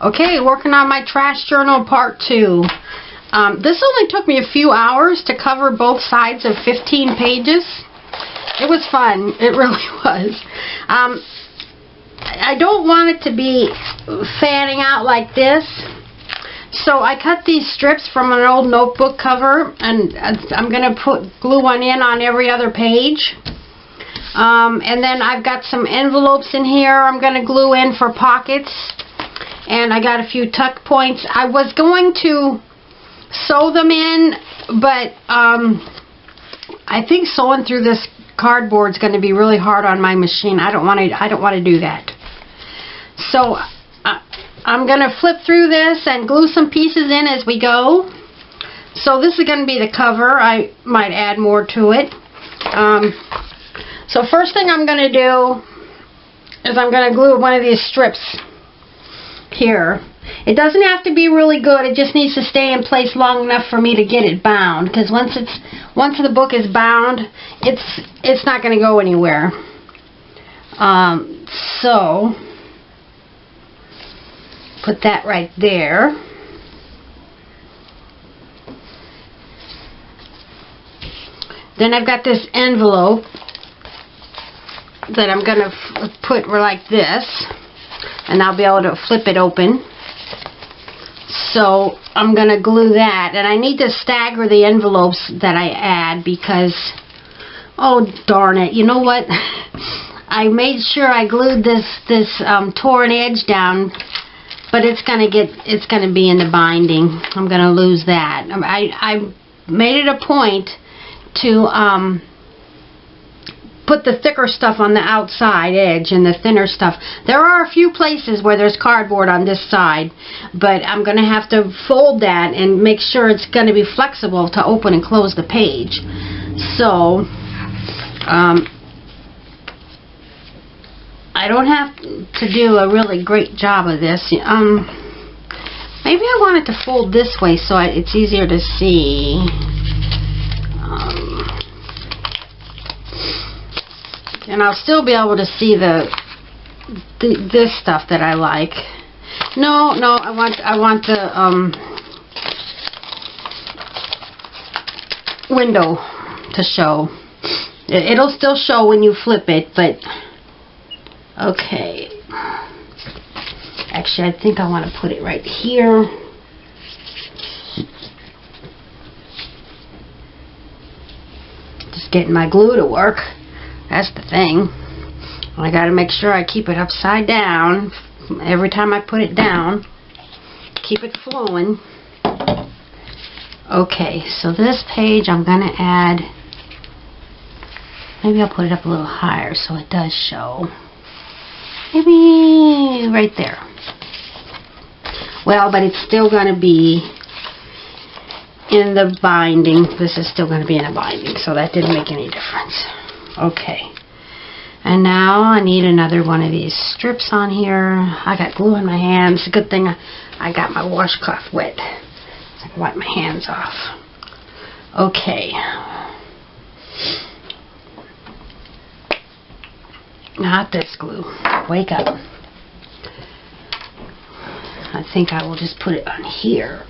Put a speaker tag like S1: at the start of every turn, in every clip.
S1: Okay, working on my trash journal part 2. This only took me a few hours to cover both sides of 15 pages. It was fun. It really was. I don't want it to be fanning out like this. So I cut these strips from an old notebook cover, and I'm going to glue one in on every other page. And then I've got some envelopes in here I'm going to glue in for pockets. And I got a few tuck points. I was going to sew them in, but I think sewing through this cardboard is going to be really hard on my machine. I don't want to do that. So I'm going to flip through this and glue some pieces in as we go. So this is going to be the cover. I might add more to it. So first thing I'm going to do is I'm going to glue one of these strips here. It doesn't have to be really good. It just needs to stay in place long enough for me to get it bound. Because once the book is bound, it's not going to go anywhere. So put that right there. Then I've got this envelope that I'm going to put like this. And I'll be able to flip it open. So I'm going to glue that. And I need to stagger the envelopes that I add because, oh darn it, you know what? I made sure I glued this torn edge down, but it's going to be in the binding. I'm going to lose that. I made it a point to put the thicker stuff on the outside edge and the thinner stuff. There are a few places where there's cardboard on this side, but I'm going to have to fold that and make sure it's going to be flexible to open and close the page. So I don't have to do a really great job of this. Maybe I want it to fold this way so it's easier to see. And I'll still be able to see this stuff that I like. No, I want the window to show. It'll still show when you flip it, but okay. Actually, I think I want to put it right here. Just getting my glue to work. That's the thing. I got to make sure I keep it upside down every time I put it down. Keep it flowing. Okay, so this page I'm going to add, maybe I'll put it up a little higher so it does show. Maybe right there. Well, but it's still going to be in the binding. This is still going to be in a binding, so that didn't make any difference. Okay, and now I need another one of these strips on here. I got glue in my hands. Good thing I got my washcloth wet. So I can wipe my hands off. Okay. Not this glue. Wake up. I think I will just put it on here.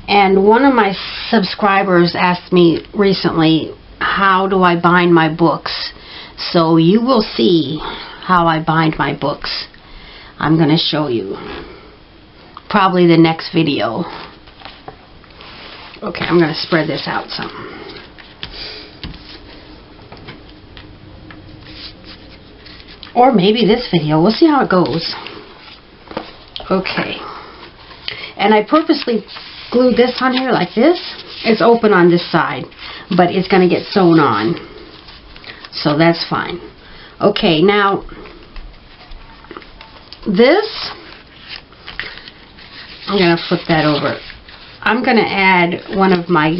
S1: And one of my subscribers asked me recently, how do I bind my books? So you will see how I bind my books. I'm going to show you. Probably the next video. Okay, I'm going to spread this out some. Or maybe this video. We'll see how it goes. Okay. And I purposely glued this on here like this. It's open on this side, but it's going to get sewn on. So that's fine. Okay, now this, I'm going to flip that over. I'm going to add one of my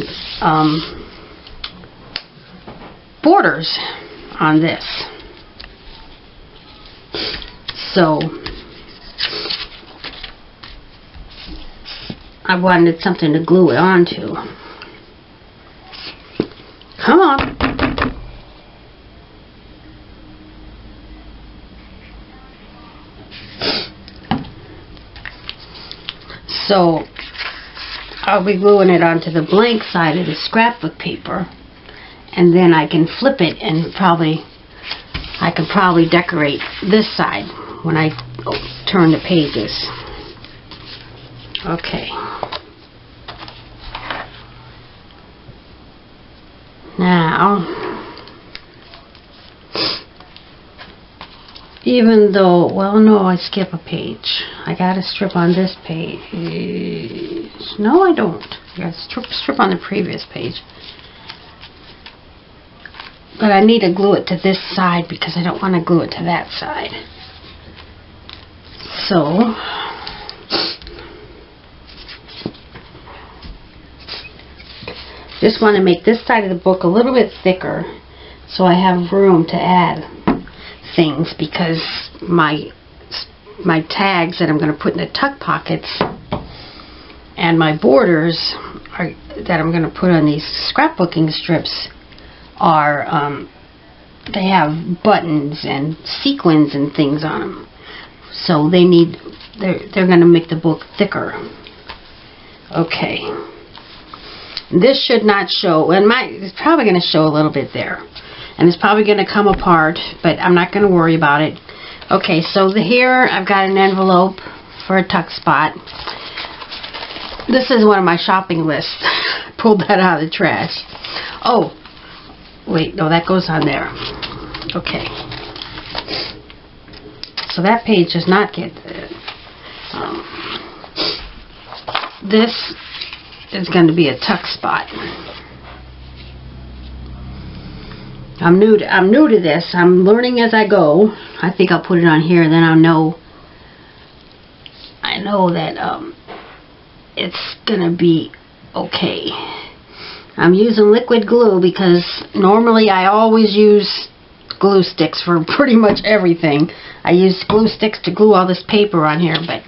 S1: borders on this. So I wanted something to glue it onto. Come on. So I'll be gluing it onto the blank side of the scrapbook paper, and then I can flip it and I could probably decorate this side when I turn the pages. Okay. Now, even though, well, no, I skip a page. I got a strip on this page. No, I don't. I got a strip on the previous page. But I need to glue it to this side because I don't want to glue it to that side. So, just want to make this side of the book a little bit thicker so I have room to add things, because my tags that I'm going to put in the tuck pockets and my borders that I'm going to put on these scrapbooking strips are they have buttons and sequins and things on them, so they're going to make the book thicker. Okay, this should not show, and it's probably going to show a little bit there, and it's probably going to come apart, but I'm not going to worry about it. Okay, so here I've got an envelope for a tuck spot. This is one of my shopping lists. I pulled that out of the trash. Oh, wait, no, that goes on there. Okay. So that page does not get this is going to be a tuck spot. I'm new to this. I'm learning as I go. I think I'll put it on here, then I know that it's gonna be okay. I'm using liquid glue because normally I always use glue sticks for pretty much everything. I use glue sticks to glue all this paper on here, but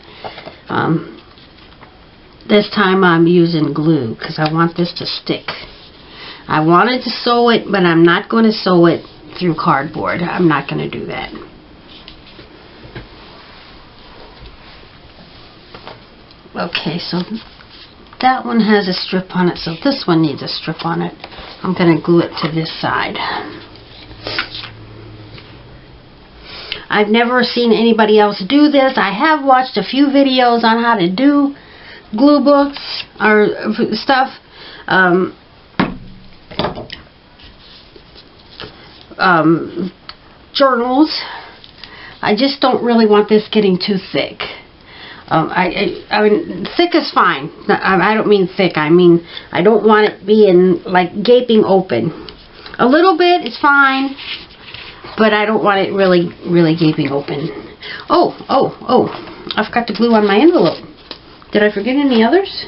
S1: this time I'm using glue because I want this to stick. I wanted to sew it, but I'm not going to sew it through cardboard. I'm not going to do that. Okay, so that one has a strip on it, so this one needs a strip on it. I'm going to glue it to this side. I've never seen anybody else do this. I have watched a few videos on how to do glue books or stuff. Journals. I just don't really want this getting too thick. I mean, thick is fine. I don't mean thick. I mean, I don't want it being like gaping open. A little bit is fine, but I don't want it really gaping open. Oh, I forgot to glue on my envelope. Did I forget any others?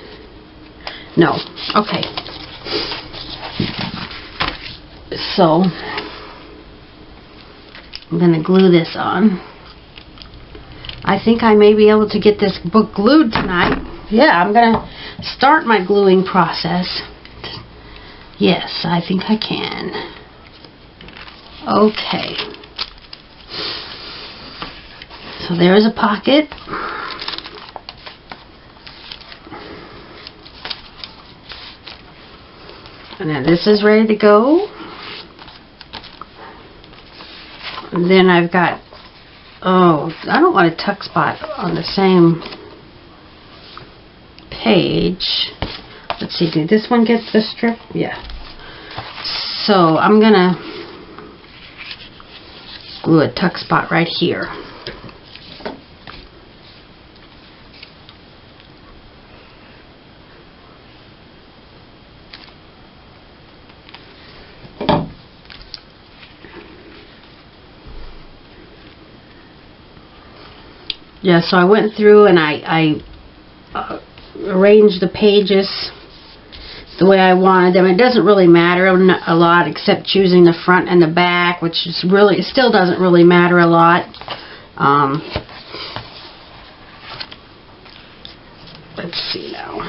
S1: No. Okay. So, I'm going to glue this on. I think I may be able to get this book glued tonight. Yeah, I'm going to start my gluing process. Yes, I think I can. Okay. So there's a pocket. And then this is ready to go. And then I've got, oh, I don't want a tuck spot on the same page. Let's see, did this one get the strip? Yeah. So I'm gonna glue a tuck spot right here. Yeah, so I went through and I arranged the pages the way I wanted them. It doesn't really matter a lot except choosing the front and the back, which is really, it still doesn't really matter a lot. Let's see now.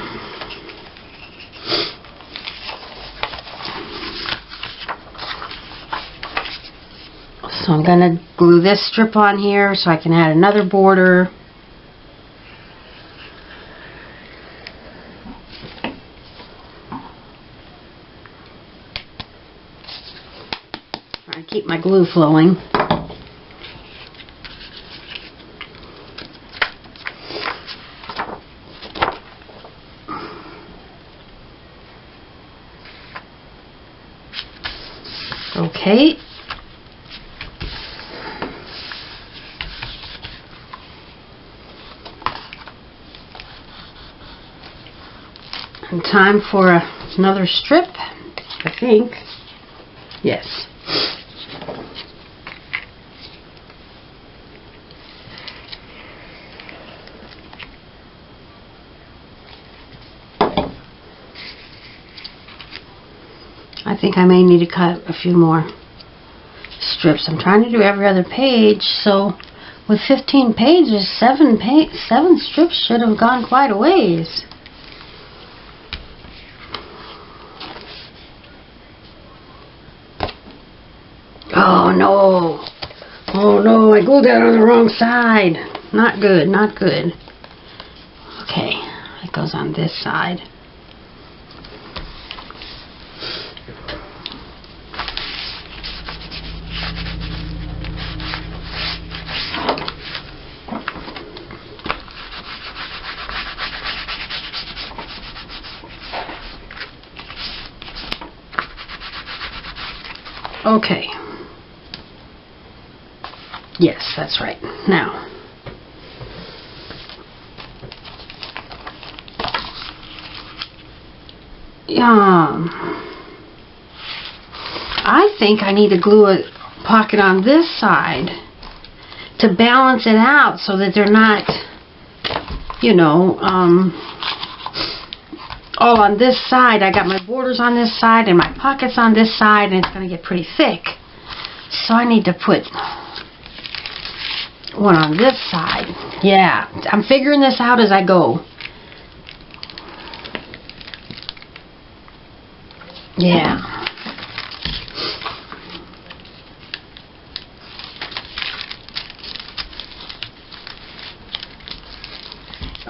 S1: So I'm going to glue this strip on here so I can add another border. keep my glue flowing. Okay. And time for another strip, I think. Yes. I think I may need to cut a few more strips. I'm trying to do every other page, so with 15 pages, 7 strips should have gone quite a ways. Oh no! Oh no, I glued that on the wrong side. Not good, not good. Okay, it goes on this side. Okay. Yes, that's right. Now, I think I need to glue a pocket on this side to balance it out so that they're not, you know, all on this side. I got my borders on this side and my pockets on this side, and it's going to get pretty thick. So I need to put one on this side. Yeah, I'm figuring this out as I go. Yeah.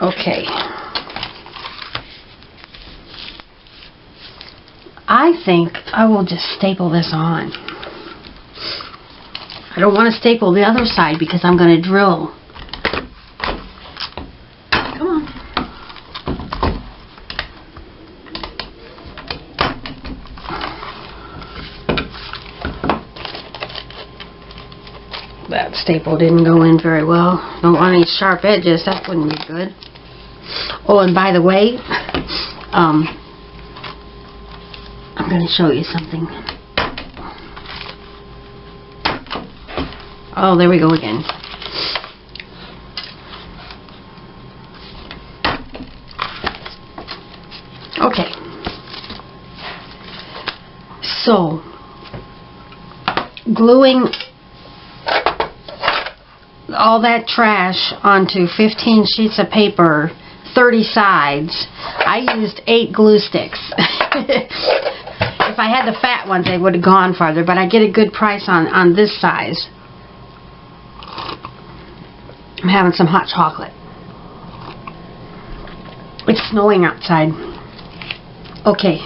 S1: Okay. I think I will just staple this on. I don't want to staple the other side because I'm going to drill. Come on. That staple didn't go in very well. Don't want any sharp edges. That wouldn't be good. Oh, and by the way, I'm going to show you something. Oh, there we go again. Okay. So, gluing all that trash onto 15 sheets of paper, 30 sides, I used 8 glue sticks. If I had the fat ones, they would have gone farther, but I get a good price on this size. I'm having some hot chocolate. It's snowing outside. Okay.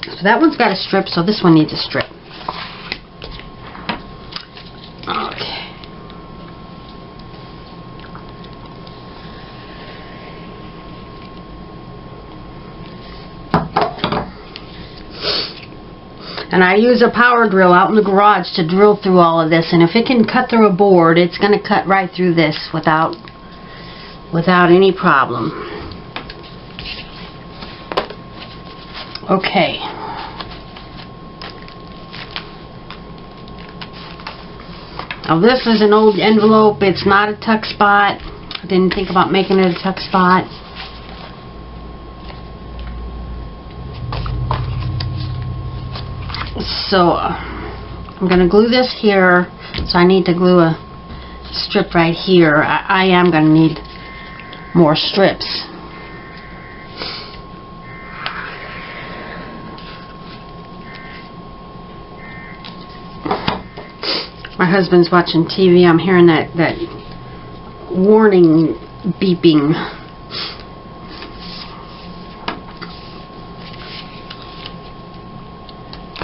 S1: So that one's got a strip, so this one needs a strip. Okay. And I use a power drill out in the garage to drill through all of this. And if it can cut through a board, it's going to cut right through this without any problem. Okay. Now this is an old envelope. It's not a tuck spot. I didn't think about making it a tuck spot. So I'm going to glue this here, so I need to glue a strip right here. I am going to need more strips. My husband's watching TV. I'm hearing that warning beeping.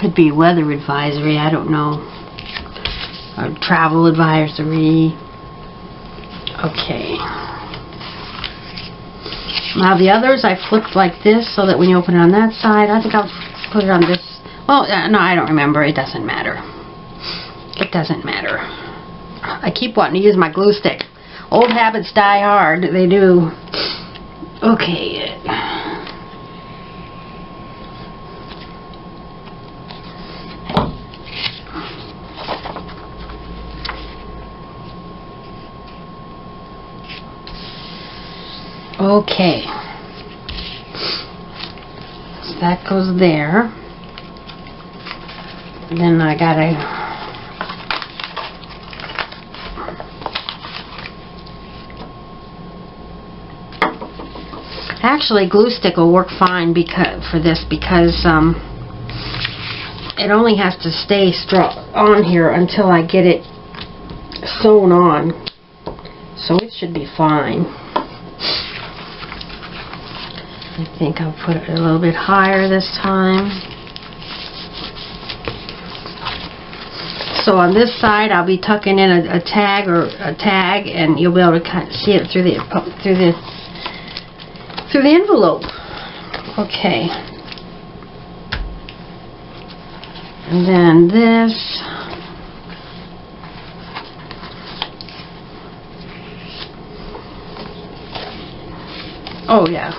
S1: Could be weather advisory, I don't know. travel advisory. Okay. Now the others I flipped like this so that when you open it on that side, I think I'll put it on this. Well, no, I don't remember. It doesn't matter. It doesn't matter. I keep wanting to use my glue stick. Old habits die hard. They do. Okay. Okay. So that goes there. And then I gotta actually glue stick will work fine for this because it only has to stay on here until I get it sewn on, so it should be fine. I think I'll put it a little bit higher this time. So on this side I'll be tucking in a tag and you'll be able to kind of see it through the envelope. Okay. And then this. Oh yeah.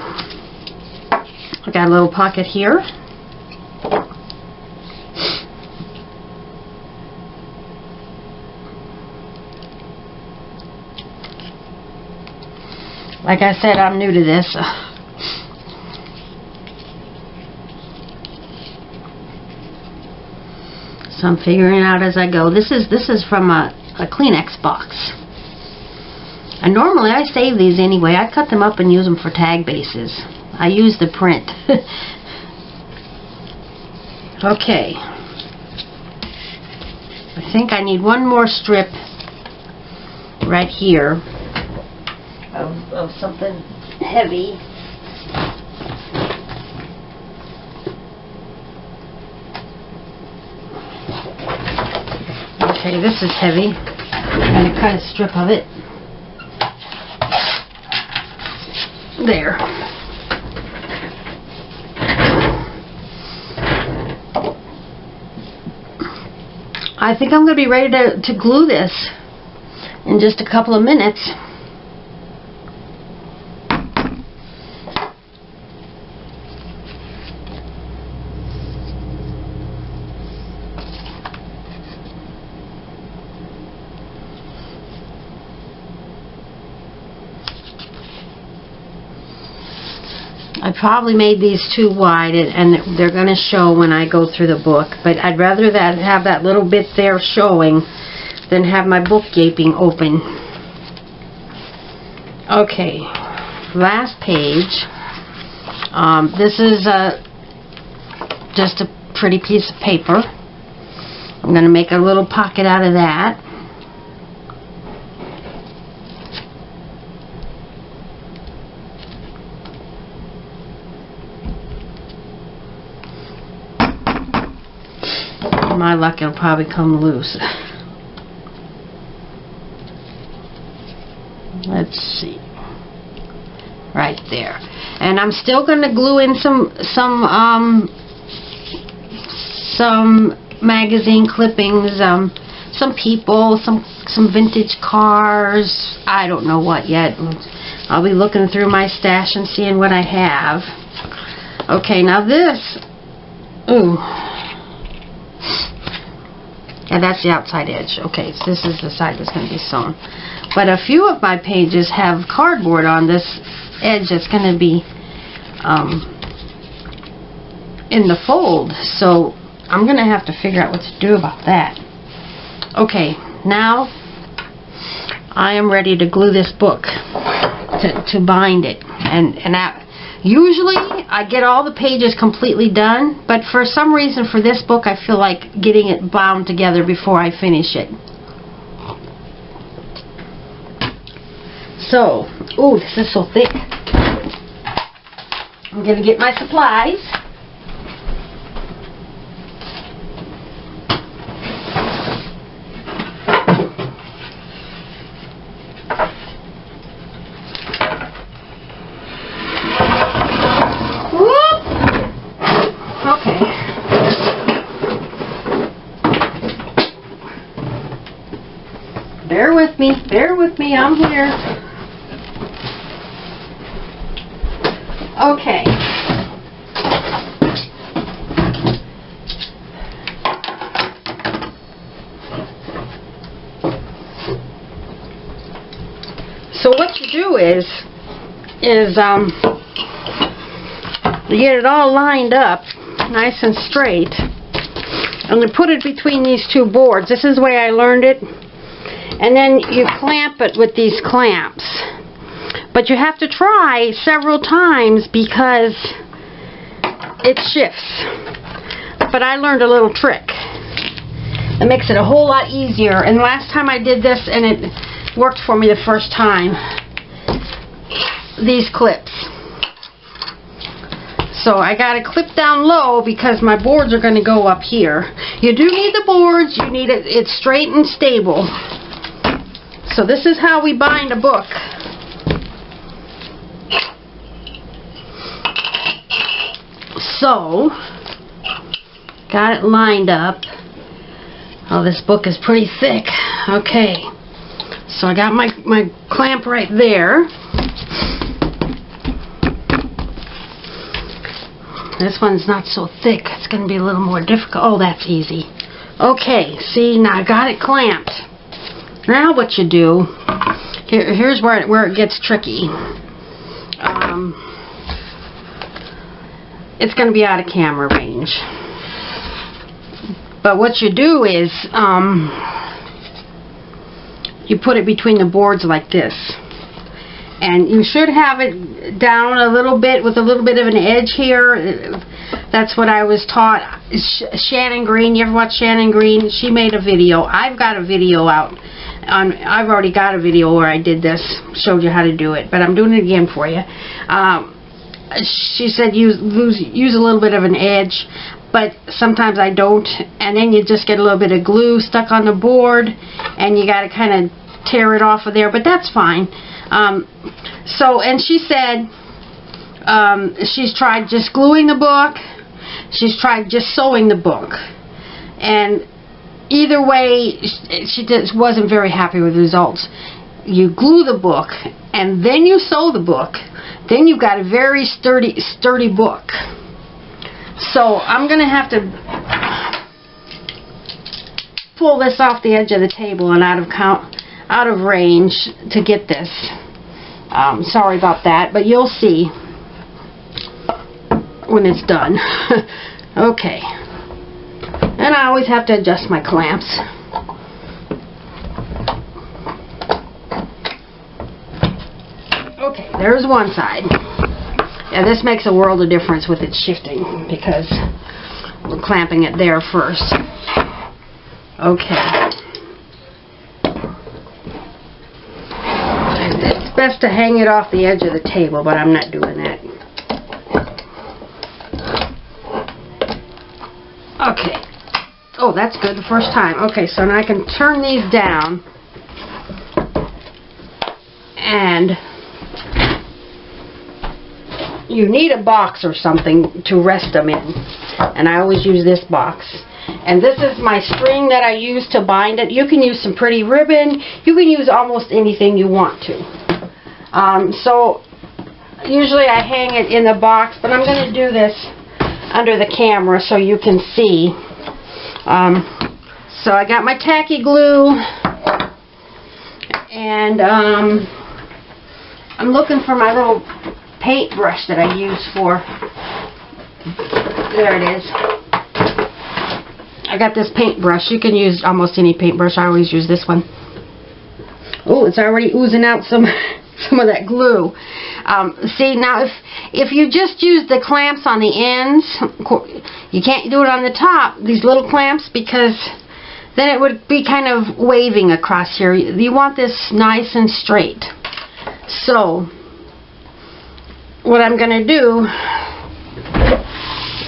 S1: I got a little pocket here. Like I said, I'm new to this. So I'm figuring out as I go. This is from a Kleenex box. And normally I save these anyway. I cut them up and use them for tag bases. I use the print. Okay. I think I need one more strip right here of something heavy. Okay, this is heavy. I'm going to cut a strip of it. There. I think I'm going to be ready to glue this in just a couple of minutes. I probably made these too wide, and they're going to show when I go through the book, but I'd rather have that little bit there showing than have my book gaping open. Okay, last page. This is just a pretty piece of paper. I'm going to make a little pocket out of that. My luck, it'll probably come loose. Let's see. Right there. And I'm still going to glue in some magazine clippings, some people, some vintage cars. I don't know what yet. I'll be looking through my stash and seeing what I have. Okay, now this. Ooh. And that's the outside edge. Okay, so this is the side that's going to be sewn. But a few of my pages have cardboard on this edge that's going to be in the fold. So I'm going to have to figure out what to do about that. Okay, now I am ready to glue this book to bind it. Usually I get all the pages completely done, but for some reason for this book I feel like getting it bound together before I finish it. So, ooh, this is so thick. I'm going to get my supplies. Bear with me, I'm here. Okay. So what you do is you get it all lined up nice and straight, and you put it between these two boards. This is the way I learned it. And then you clamp it with these clamps. But you have to try several times because it shifts. But I learned a little trick. It makes it a whole lot easier. And last time I did this, and it worked for me the first time, these clips. So I got to clip down low because my boards are going to go up here. You do need the boards. You need it straight and stable. So this is how we bind a book. So, got it lined up. Oh, this book is pretty thick. Okay. So I got my clamp right there. This one's not so thick. It's going to be a little more difficult. Oh, that's easy. Okay, see, now I got it clamped. Now what you do, here's where it gets tricky. It's going to be out of camera range. But what you do is, you put it between the boards like this. And you should have it down a little bit with a little bit of an edge here. That's what I was taught. Shannon Green, you ever watch Shannon Green? She made a video. I've got a video out. I've already got a video where I did this, showed you how to do it, but I'm doing it again for you. She said use a little bit of an edge, but sometimes I don't, and then you just get a little bit of glue stuck on the board, and you got to kind of tear it off of there, but that's fine. And she said she's tried just gluing the book, she's tried just sewing the book, and either way she just wasn't very happy with the results. You glue the book and then you sew the book, then you've got a very sturdy book. So I'm gonna have to pull this off the edge of the table and out of range to get this. Sorry about that, but you'll see when it's done. Okay. And I always have to adjust my clamps. Okay, there's one side. Yeah, this makes a world of difference with it shifting because we're clamping it there first. Okay. It's best to hang it off the edge of the table, but I'm not doing that. Okay. Oh, that's good the first time. Okay, so now I can turn these down and you need a box or something to rest them in, and I always use this box. And this is my string that I use to bind it. You can use some pretty ribbon. You can use almost anything you want to. So usually I hang it in the box, but I'm going to do this under the camera so you can see. So I got my tacky glue, and I'm looking for my little paintbrush that I use for. There it is. I got this paintbrush. You can use almost any paintbrush. I always use this one. Oh, it's already oozing out some of that glue. See, now if you just use the clamps on the ends, you can't do it on the top, these little clamps, because then it would be kind of waving across here. You want this nice and straight. So what I'm going to do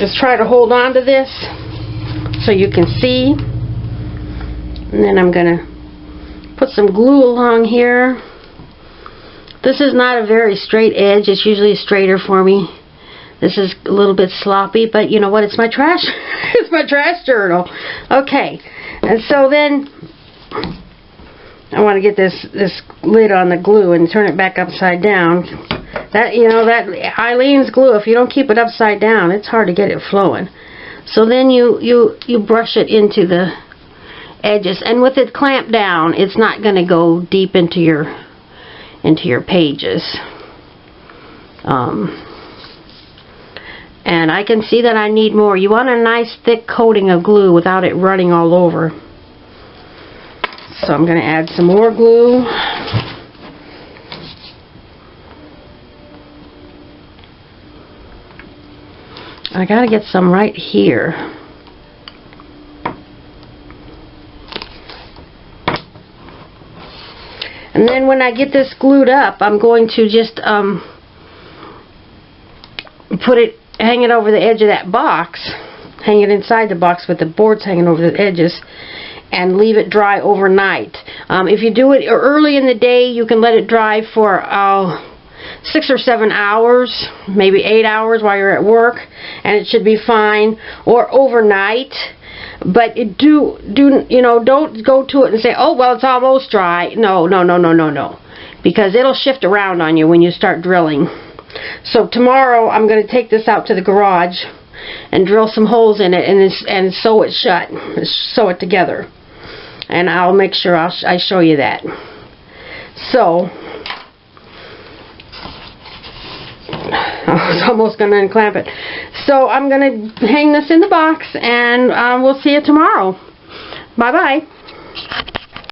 S1: is try to hold on to this so you can see, and then I'm going to put some glue along here. This is not a very straight edge. It's usually straighter for me. This is a little bit sloppy, but you know what? It's my trash. It's my trash journal. Okay, and so then I want to get this lid on the glue and turn it back upside down. That, you know, that Eileen's glue, if you don't keep it upside down, it's hard to get it flowing. So then you brush it into the edges, and with it clamped down, it's not going to go deep into your pages. And I can see that I need more. You want a nice thick coating of glue without it running all over. So I'm going to add some more glue. I got to get some right here. And then when I get this glued up, I'm going to just hang it over the edge of that box, hang it inside the box with the boards hanging over the edges, and leave it dry overnight. If you do it early in the day, you can let it dry for 6 or 7 hours, maybe 8 hours while you're at work, and it should be fine. Or overnight. But don't go to it and say, oh, well, it's almost dry. No, because it'll shift around on you when you start drilling. So tomorrow I'm going to take this out to the garage and drill some holes in it and sew it shut, sew it together. And I'll make sure I show you that. So I was almost going to unclamp it. So I'm going to hang this in the box, and we'll see you tomorrow. Bye-bye.